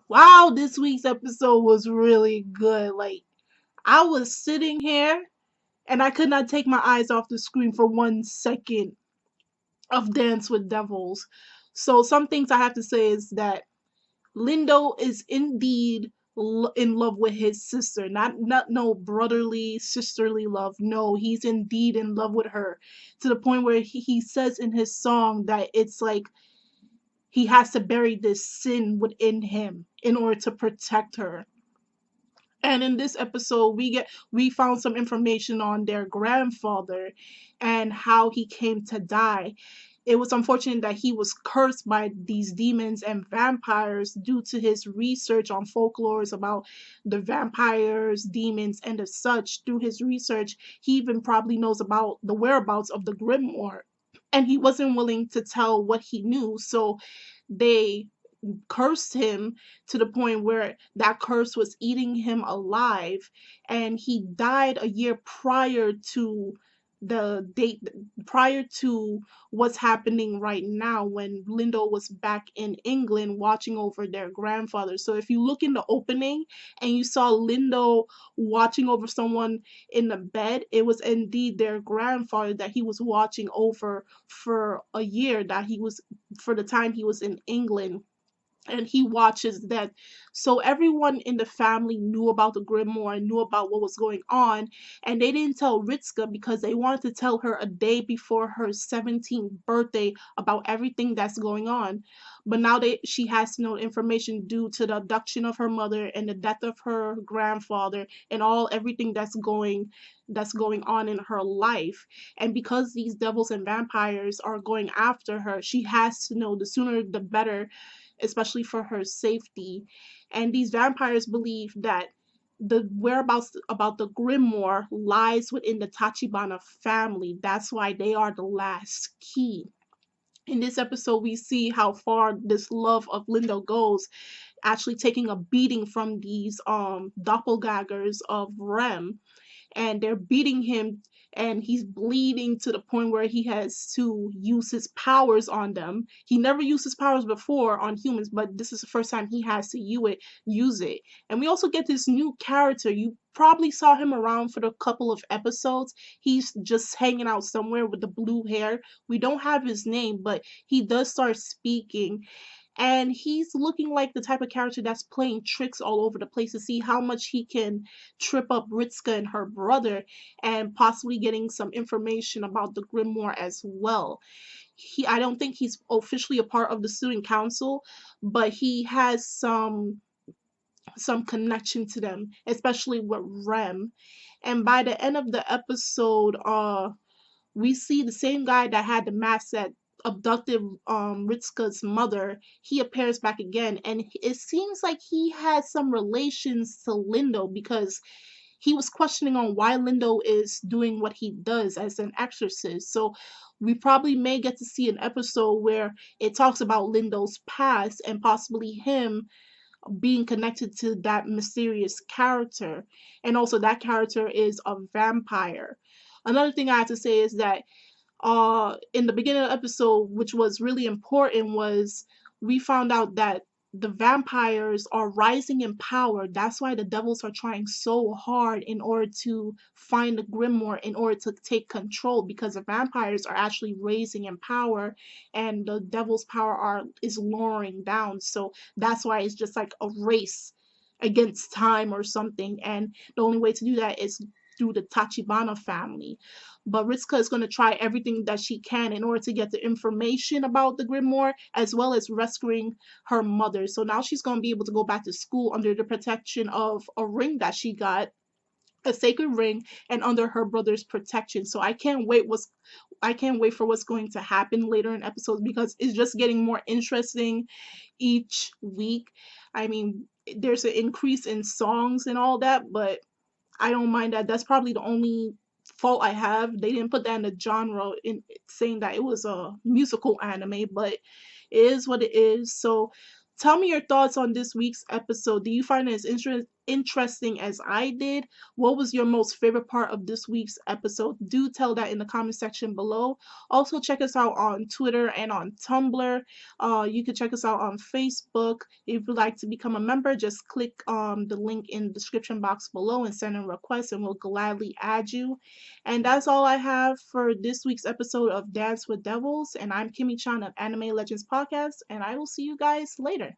Wow, this week's episode was really good. Like, I was sitting here and I could not take my eyes off the screen for 1 second of Dance with Devils. So, some things I have to say is that Lindo is indeed in love with his sister. Not no brotherly, sisterly love. No, he's indeed in love with her to the point where he says in his song that it's like he has to bury this sin within him in order to protect her. And in this episode, we found some information on their grandfather and how he came to die. It was unfortunate that he was cursed by these demons and vampires due to his research on folklores about the vampires, demons, and as such. Through his research, he even probably knows about the whereabouts of the Grimoire. And he wasn't willing to tell what he knew, so they cursed him to the point where that curse was eating him alive, and he died a year prior to the date, prior to what's happening right now, when Lindo was back in England watching over their grandfather. So if you look in the opening and you saw Lindo watching over someone in the bed, it was indeed their grandfather that he was watching over for a year, that he was, for the time he was in England, and he watches that. So everyone in the family knew about the grimoire and knew about what was going on, and they didn't tell Ritska because they wanted to tell her a day before her 17th birthday about everything that's going on. But now she has to know information due to the abduction of her mother and the death of her grandfather and all everything that's going on in her life. And because these devils and vampires are going after her, she has to know, the sooner the better, especially for her safety. And these vampires believe that the whereabouts about the grimoire lies within the Tachibana family. That's why they are the last key. In this episode, we see how far this love of Lindo goes, actually taking a beating from these doppelgangers of Rem, and they're beating him, and he's bleeding to the point where he has to use his powers on them. He never used his powers before on humans, but this is the first time he has to use it. And we also get this new character. You probably saw him around for the couple of episodes. He's just hanging out somewhere with the blue hair. We don't have his name, but he does start speaking, and he's looking like the type of character that's playing tricks all over the place to see how much he can trip up Ritska and her brother, and possibly getting some information about the grimoire as well. I don't think he's officially a part of the student council, but he has some connection to them, especially with Rem. And by the end of the episode, we see the same guy that had the mask that abducted Ritska's mother. He appears back again, and it seems like he has some relations to Lindo, because he was questioning on why Lindo is doing what he does as an exorcist. So we probably may get to see an episode where it talks about Lindo's past and possibly him being connected to that mysterious character. And also, that character is a vampire. Another thing I have to say is that in the beginning of the episode, which was really important, was we found out that the vampires are rising in power. That's why the devils are trying so hard in order to find the grimoire, in order to take control, because the vampires are actually raising in power and the devil's power is lowering down. So that's why it's just like a race against time or something, and the only way to do that is through the Tachibana family. But Ritska is going to try everything that she can in order to get the information about the grimoire, as well as rescuing her mother. So now she's going to be able to go back to school under the protection of a ring that she got, a sacred ring, and under her brother's protection. So I can't wait for what's going to happen later in episodes, because it's just getting more interesting each week. I mean, there's an increase in songs and all that, but I don't mind that. That's probably the only fault I have. They didn't put that in the genre in saying that it was a musical anime, but it is what it is. So tell me your thoughts on this week's episode. Do you find it as interesting as I did. What was your most favorite part of this week's episode? Do tell that in the comment section below. Also, check us out on Twitter and on Tumblr. You can check us out on Facebook. If you'd like to become a member, just click the link in the description box below and send a request, and we'll gladly add you. And that's all I have for this week's episode of Dance with Devils. And I'm Kimmy Chan of Anime Legends Podcast, and I will see you guys later.